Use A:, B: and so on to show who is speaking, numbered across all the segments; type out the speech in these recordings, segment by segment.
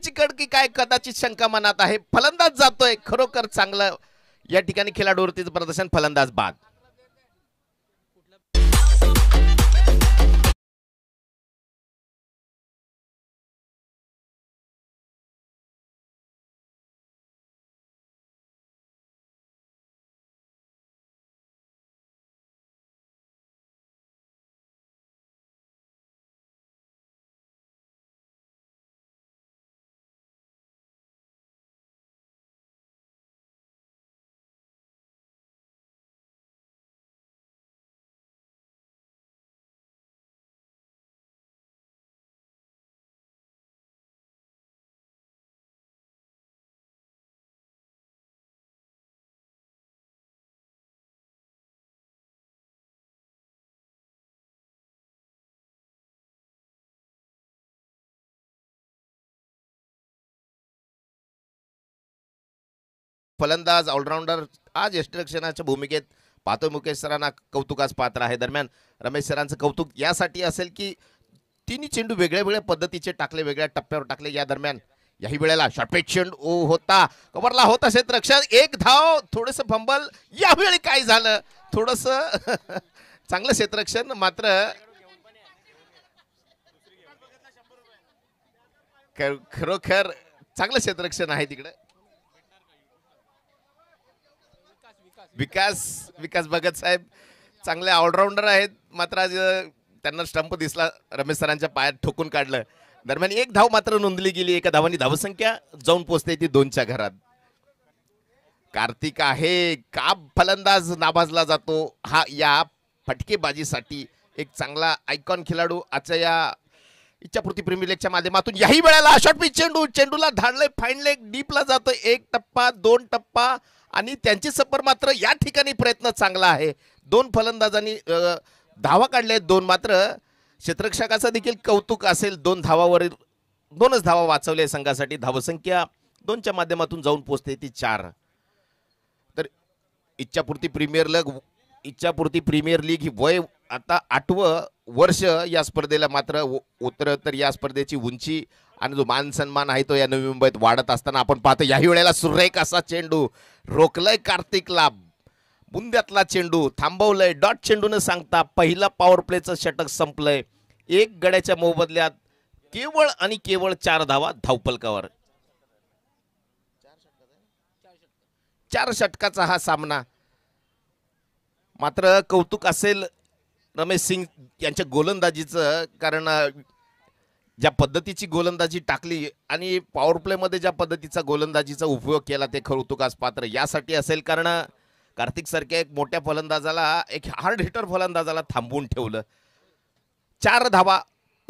A: चिकट की काय कदाचित शंका मनात आहे. फलंदाज जातोय, खरोखर चांगलं या ठिकाणी खेळाडूवरतीचं प्रदर्शन. फलंदाज बाद. फलंदाज ऑलराऊंडर आज यष्टिरक्षणाच्या भूमिकेत पाहतोय. मुकेश सरांना कौतुकास पात्र आहे. दरम्यान रमेश सरांचं कौतुक यासाठी असेल की तिन्ही चेंडू वेगळ्या वेगळ्या पद्धतीचे टाकले, वेगळ्या टप्प्यावर टाकले. या दरम्यान याही वेळेला शॉर्टपिच चेंडू होता, कव्हरला होता क्षेत्ररक्षण. एक धाव, थोडंसं फंबल. यावेळी काय झालं, थोडंसं चांगलं क्षेत्ररक्षण, मात्र खरोखर चांगलं क्षेत्ररक्षण आहे तिकडे. विकास भगत साहेब चांगले ऑलराऊंडर आहेत, मात्र आज त्यांना स्टंप दिसला, रमेश सरांच्या पायात ठोकून काढलं. दरम्यान एक धाव मात्र नोंदली गेली. एका धावांनी धावसंख्या जाऊन पोहोचते ती 2च्या घरात. कार्तिक आहे का फलंदाज नाबाजला जातो. हा या फटकेबाजीसाठी एक चांगला आयकॉन खेळाडू आजच्या या इच्छापूर्ती प्रीमियर लीगच्या माध्यमातून. याही वेळेला शॉर्टपिच चेंडू, चेंडूला धाडलंय फाईन लेग, डीपला जातोय. 1 टप्पा 2 टप्पा आणि त्यांची सफर मात्र या ठिकाणी प्रयत्न चांगला आहे. 2 फलंदाजांनी धावा काढल्या 2, मात्र क्षेत्ररक्षकाचं देखील कौतुक असेल. 2 धावावरील 2च धावा वाचवल्या संघासाठी. धावसंख्या 2च्या माध्यमातून जाऊन पोहोचते ती 4. तर इच्छापूर्ती प्रीमियर लीग ही वय आता 8वं वर्ष या स्पर्धेला मात्र उतर. तर या स्पर्धेची उंची आणि जो मान सन्मान आहे तो या नवी मुंबईत वाढत असताना आपण पाहतो. याही वेळेला सुरेख असा चेंडू रोखलंय कार्तिकला. बुंद्यातला चेंडू थांबवलंय. डॉट चेंडू न सांगता पहिला पॉवर प्लेचं षटक संपलंय. 1 गड्याच्या मोबदल्यात केवळ आणि केवळ 4 धावा धावपलकावर. 4 षटकाचा हा सामना. मात्र कौतुक असेल रमेश सिंग यांच्या गोलंदाजीचं, कारण ज्या पद्धतीची गोलंदाजी टाकली आणि पॉवर प्ले मध्ये ज्या पद्धतीचा गोलंदाजीचा उपयोग केला ते कौतुकास पात्र यासाठी असेल, कारण कार्तिक सारख्या एक मोठ्या फलंदाजाला, एक हार्ड हिटर फलंदाजाला थांबवून ठेवलं. 4 धावा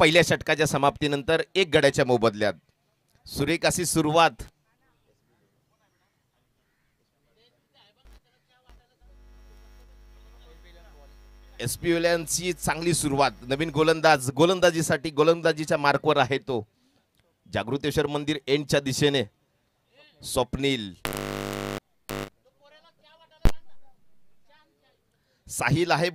A: पहिल्या षटकाच्या समाप्तीनंतर 1 गड्याच्या मोबदल्यात. सुरेख अशी सुरुवात. एसपी विलियम्सची चांगली सुरुवात. नवीन गोलंदाजीसाठी गोलंदाजीच्या मार्कवर आहे तो. जागृतेश्वर मंदिर एंडच्या दिशेने स्वप्नील. साहिल आहे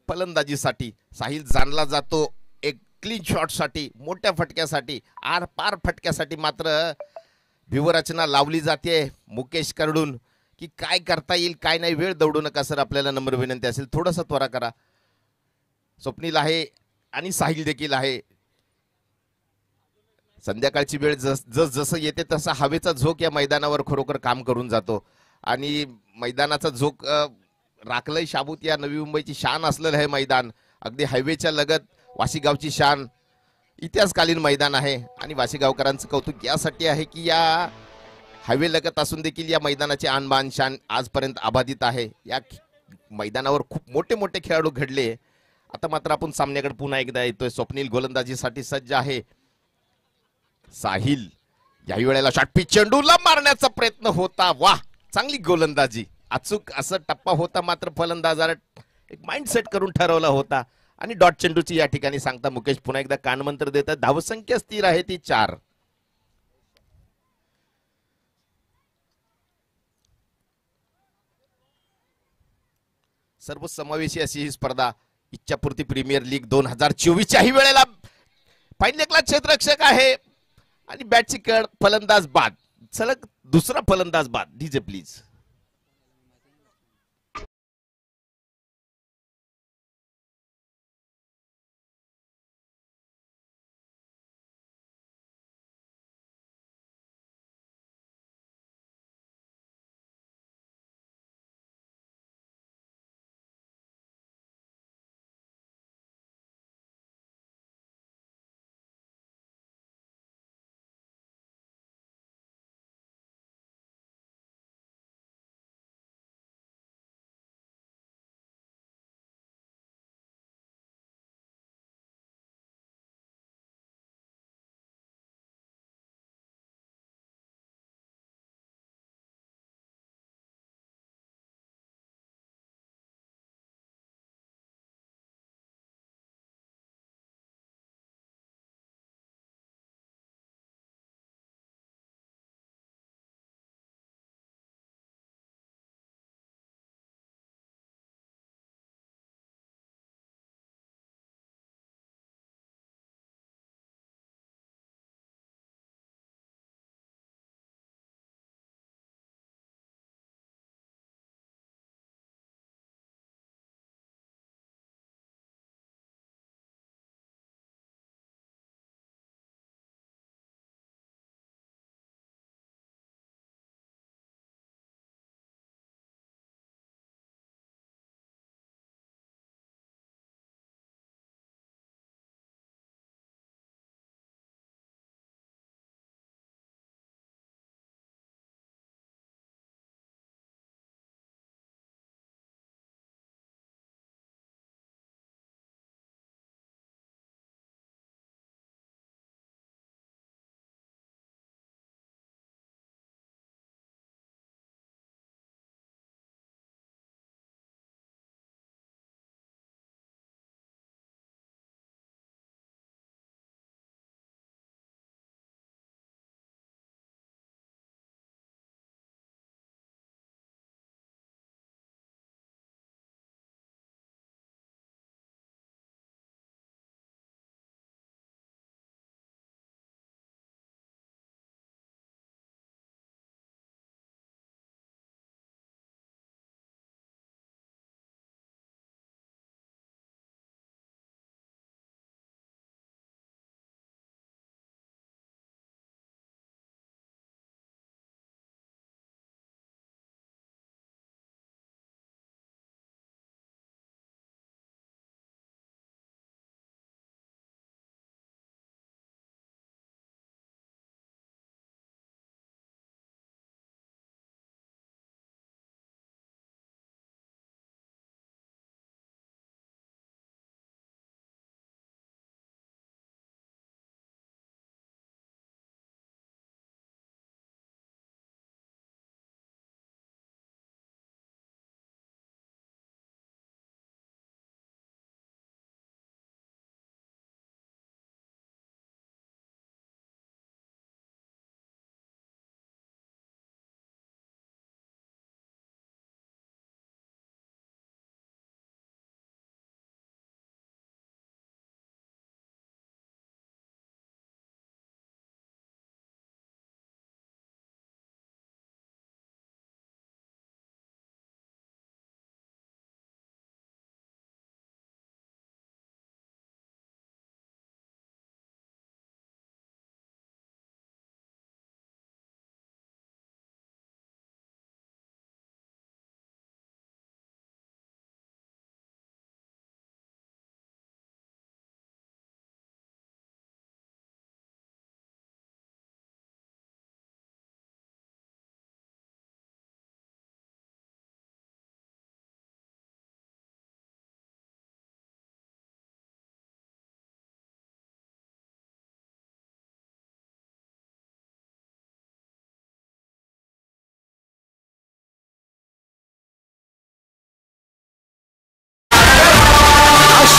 A: फलंदाजीसाठी. साहिल जाणला जातो एक क्लीन शॉटसाठी, मोठ्या फटक्यासाठी, आर पार फटक्यासाठी. मात्र व्यूहरचना लावली जाते मुकेश कडून की काय करता येईल काय नाही. वेळ दौडू नका सर, आपल्याला नम्र विनंती असेल, थोडासा त्वरा करा. स्वप्नील आहे आणि साहिल देखील आहे. संध्याकाळची वेळ जसं येते तसा हवेचा झोक या मैदानावर खरोखर काम करून जातो. आणि मैदानाचा झोक राखलंय शाबूत. या नवी मुंबईची शान असलेलं हे मैदान, अगदी हायवेच्या लगत वाशीगावची शान, इतिहासकालीन मैदान आहे. आणि वाशीगावकरांचं कौतुक यासाठी आहे की या हायवे लगत असून देखील या मैदानाची आणबान शान आजपर्यंत अबाधित आहे. या मैदानावर खूप मोठे मोठे खेळाडू घडले. आता मात्र आपण सामन्याकडे पुन्हा एकदा येतोय. स्वप्नील गोलंदाजीसाठी सज्ज आहे. साहिल याही वेळेला शॉर्टपिच चेंडूला मारण्याचा प्रयत्न होता. वाह, चांगली गोलंदाजी, अचूक असा टप्पा होता. मात्र फलंदाजाला एक माइंडसेट करून ठरवला होता. आणि डॉट चेंडूची या ठिकाणी सांगता मुकेश पुन्हा एकदा कानमंत्र देतात. धावसंख्या स्थिर आहे ती 4. सर्वसमावेशी अशी ही स्पर्धा इच्छापूर्ती प्रीमियर लीग 2024 च्याही वेळेला फाईन लेगला क्षेत्ररक्षक आहे आणि बॅटची कड, फलंदाज बाद, सलग दुसरा फलंदाज बाद. DJ please.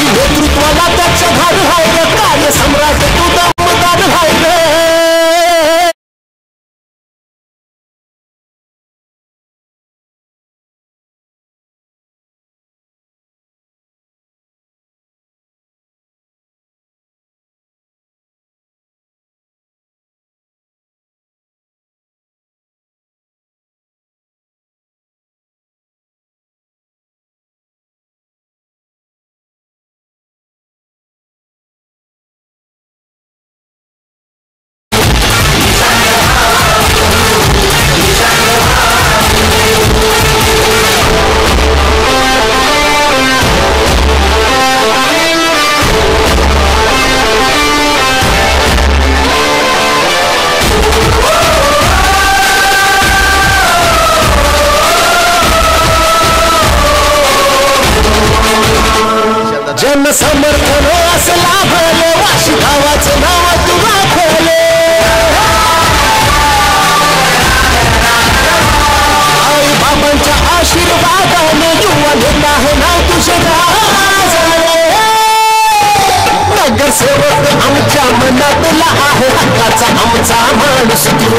B: नेतृत्वाला त्याच्या धार राहिलं कार्य सम्राट तू दमदार राहिलं समर्थन असं लाभले वाशी गावाचं नाव तू राखले आई बाबांच्या आशीर्वादाने युवा नेता हे नाव तुझे गाजले नगरसेवक आमच्या मनातला आहे हक्काचा आमचा माणूस तू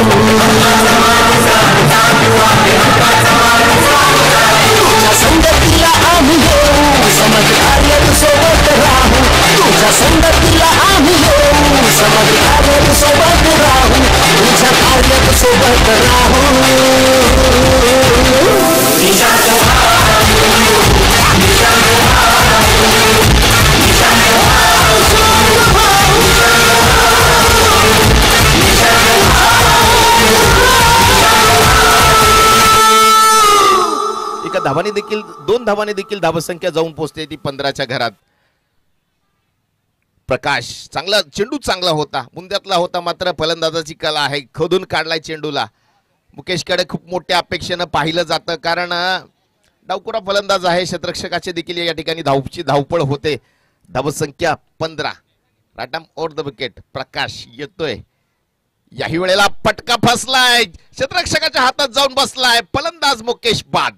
B: तुझ्या संगतीला आम्ही येऊ समाज कार्यात सोबत राहू तुझ्या संगतीला आम्ही येऊ समाज कार्यात सोबत राहू तुझ्या कार्यात सोबत राहू
A: एका धावाने देखील 2 धावाने देखील धावसंख्या जाऊन पोहोचते ती 15च्या घरात. प्रकाश चांगला चेंडू चांगला होता मुंद्यातला होता मात्र फलंदाजाची कला आहे खोदून काढलाय चेंडूला. मुकेशकडे खूप मोठ्या अपेक्षेनं पाहिलं जातं कारण डावकुरा फलंदाज आहे क्षेत्ररक्षकाचे देखील या ठिकाणी धावपळ होते. धावसंख्या 15 राटम ओव्हर द विकेट. प्रकाश येतोय याही वेळेला पटका फसलाय क्षेत्ररक्षकाच्या हातात जाऊन बसलाय फलंदाज मुकेश बाद.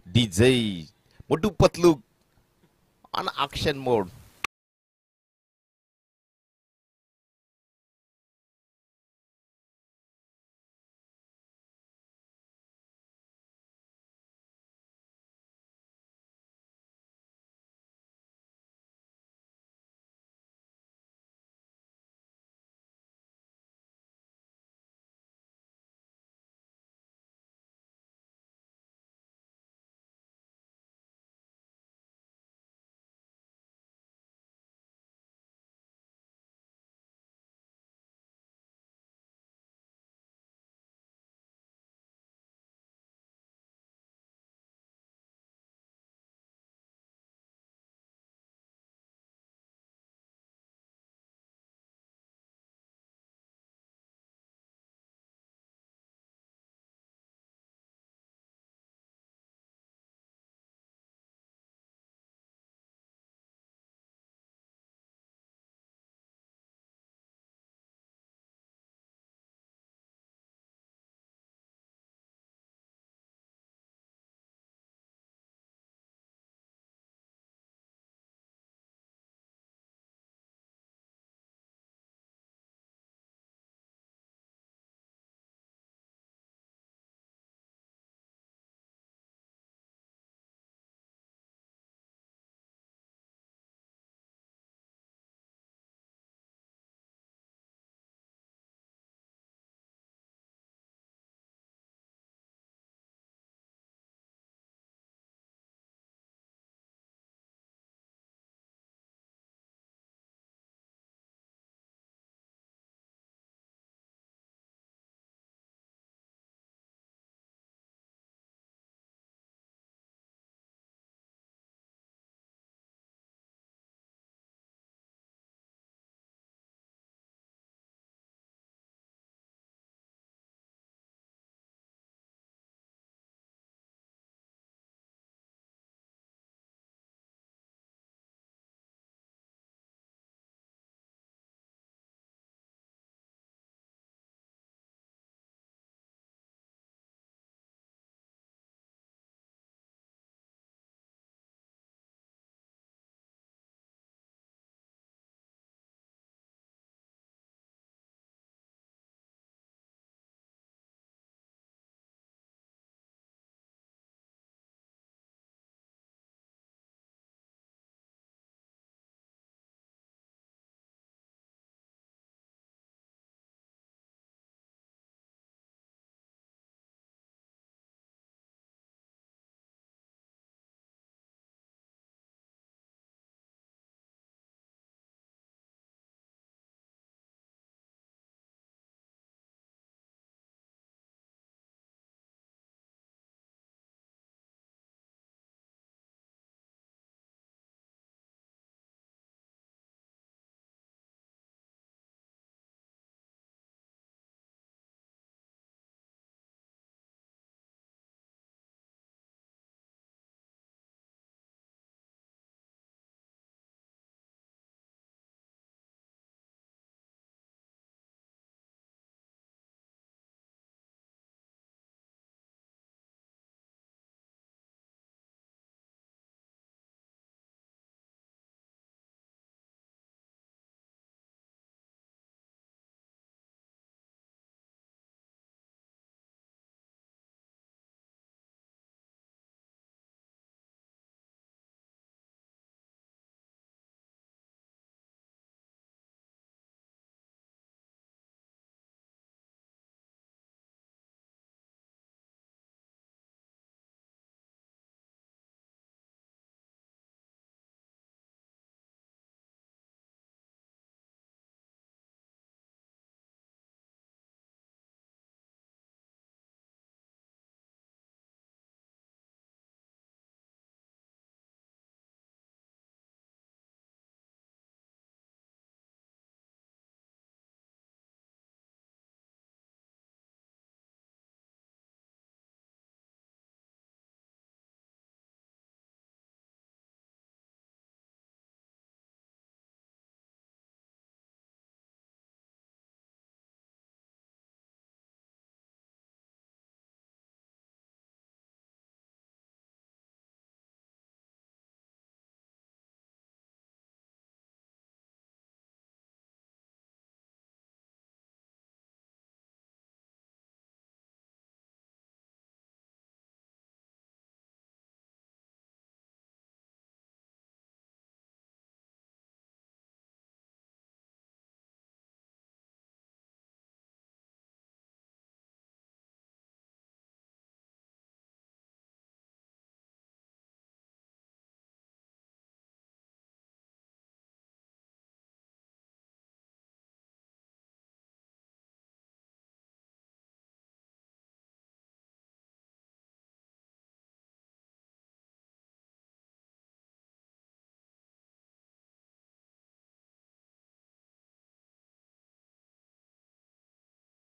A: DJ Motu Patlu on action mode.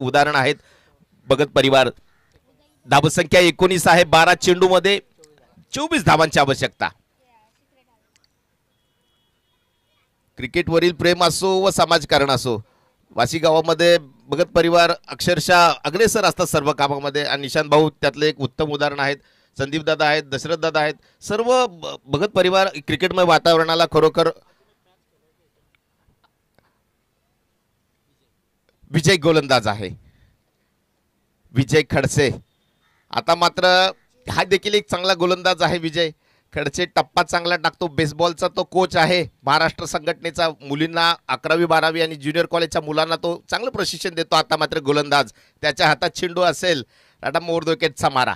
A: उदाहरण आहेत भगत परिवार. धावसंख्या 19 आहे. 12 चेंडू मध्ये 24 धावांची आवश्यकता. क्रिकेटवरील प्रेम असो व समाजकारण असो, वाशी गावामध्ये भगत परिवार अक्षरशः अग्रेसर असतात सर्व कामामध्ये. आणि निशांत भाऊ त्यातले एक उत्तम उदाहरण आहेत. संदीप दादा आहेत, दशरथ दादा आहेत. सर्व भगत परिवार क्रिकेटमय वातावरणाला खरोखर. विजय गोलंदाज आहे, विजय खडसे. आता मात्र हा देखील एक चांगला गोलंदाज आहे विजय खडसे. टप्पा चांगला टाकतो. बेसबॉलचा तो कोच आहे महाराष्ट्र संघटनेचा. मुलींना 11वी 12वी आणि ज्युनियर कॉलेजच्या मुलांना तो चांगलं प्रशिक्षण देतो. आता मात्र गोलंदाज, त्याच्या हातात चेंडू असेल. टाटा मोर विकेटचा मारा.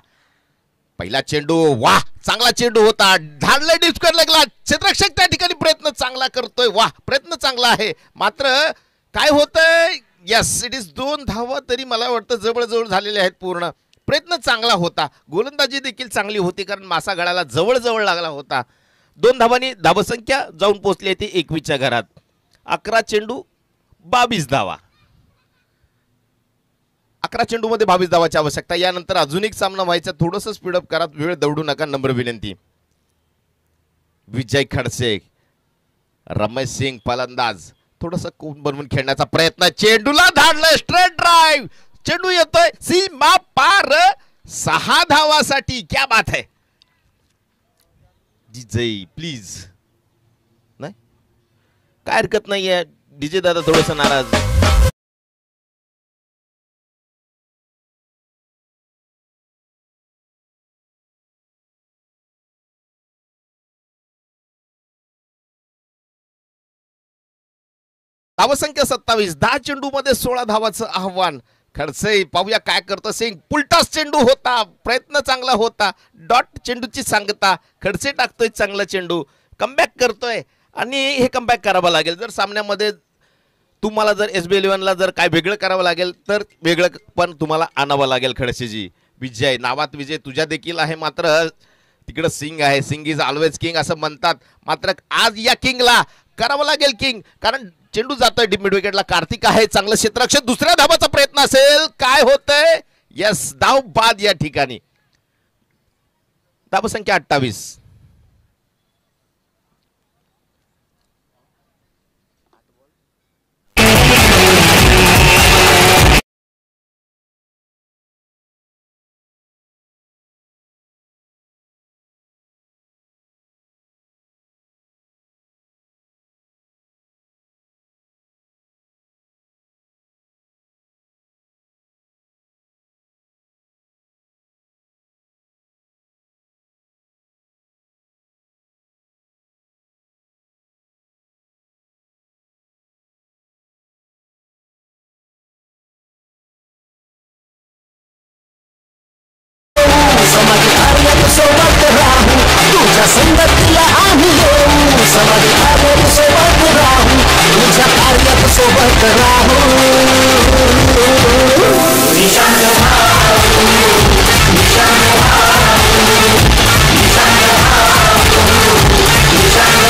A: पहिला चेंडू, वाह चांगला चेंडू होता. धाडला डिस्कर लागला. क्षेत्ररक्षक त्या ठिकाणी प्रयत्न चांगला करतोय. वाह प्रयत्न चांगला आहे. मात्र काय होतंय, यस इट इज 2 धावा तरी मला वाटतं जवळजवळ झालेले आहेत पूर्ण. प्रयत्न चांगला होता. गोलंदाजी देखील चांगली होती कारण मासा गळाला जवळजवळ लागला होता. 2 धावांनी धावसंख्या जाऊन पोहोचली ती 21च्या घरात. 11 चेंडू 22 धावा. 11 चेंडू मध्ये 22 धावाची आवश्यकता. यानंतर अजून एक सामना व्हायचा. थोडंसं स्पीडअप करा, वेळ दौडू नका, नम्र विनंती. विजय खडसे, रमेश सिंग फलंदाज. थोडंसं कोण बनवून खेळण्याचा प्रयत्न. चेंडूला धाडलं, स्ट्रेट ड्राइव्ह. चेंडू येतोय सीमा पार. 6 धावासाठी. क्या बात है. DJ please. नाही काय हरकत नाहीये. डीजे दादा थोडंसं नाराज. धावसंख्या 27. 10 चेंडू मध्ये 16 धावाचं आव्हान. खडसे पाहूया काय करतो सिंग. पुलटास चेंडू होता. प्रयत्न चांगला होता. डॉट चेंडूची सांगता. खडसे टाकतोय चांगला चेंडू. कमबॅक करतोय आणि हे कमबॅक करावं लागेल. जर सामन्यामध्ये तुम्हाला जर SB11 ला जर काय वेगळं करावं लागेल तर वेगळं पण तुम्हाला आणावं लागेल खडसेजी. विजय नावात विजय तुझ्या देखील आहे. मात्र तिकडं सिंग आहे. सिंग इज ऑलवेज किंग असं म्हणतात. मात्र आज या किंगला करावं लागेल किंग. कारण चेंडू जातोय डीप मिड विकेटला. कार्तिक आहे चांगलं क्षेत्ररक्षक. दुसऱ्या धावाचा प्रयत्न असेल. काय होतंय, यस धाव बाद या ठिकाणी. धावसंख्या 28.
B: सोबत राहू तुझ्या संगतीला आम्ही येऊ. समाजकार्यात सोबत राहू तुझ्या कार्यात सोबत राहू. निशांत भाऊ, निशांत भाऊ, निशांत भाऊ, निशांत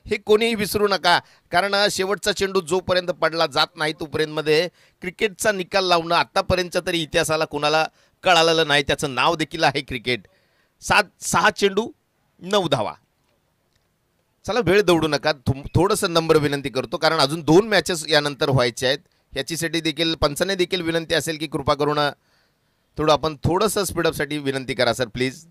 A: हे कोणीही विसरू नका. कारण शेवटचा चेंडू जोपर्यंत पडला जात नाही तोपर्यंत मध्ये क्रिकेटचा निकाल लावणं आतापर्यंतच्या तरी इतिहासाला कुणाला कळालेलं नाही. त्याचं नाव देखील आहे क्रिकेट. 6 चेंडू 9 धावा. चला वेळ दौडू नका. थोडंसं नम्र विनंती करतो कारण अजून 2 मॅचेस यानंतर व्हायचे आहेत. ह्याच्यासाठी देखील पंचाने देखील विनंती असेल की कृपा करून आपण थोडंसं स्पीडअपसाठी विनंती करा सर प्लीज.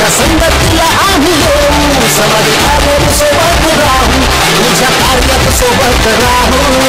B: संगतीला आम्ही येऊ समाज कार्यात सोबत राहू तुझ्या कार्यात सोबत राहू